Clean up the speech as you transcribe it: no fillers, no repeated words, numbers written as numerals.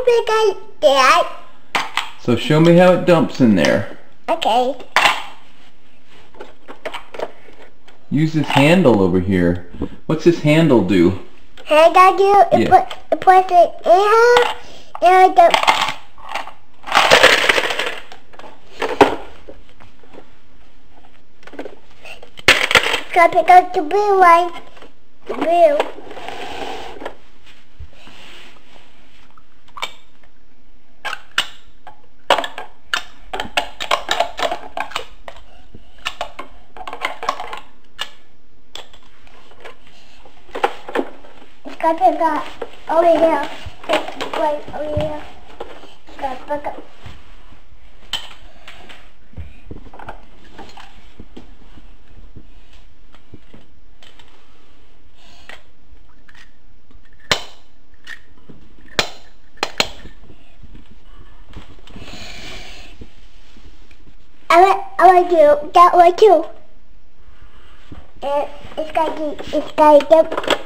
big like that. So show me how it dumps in there. Okay. Use this handle over here. What's this handle do? Handle do? Yeah. Put it in here and so pick up the blue one. The blue. Got pick up over here. Right over here. Got pick up. I want to do that one too. And it's got to get.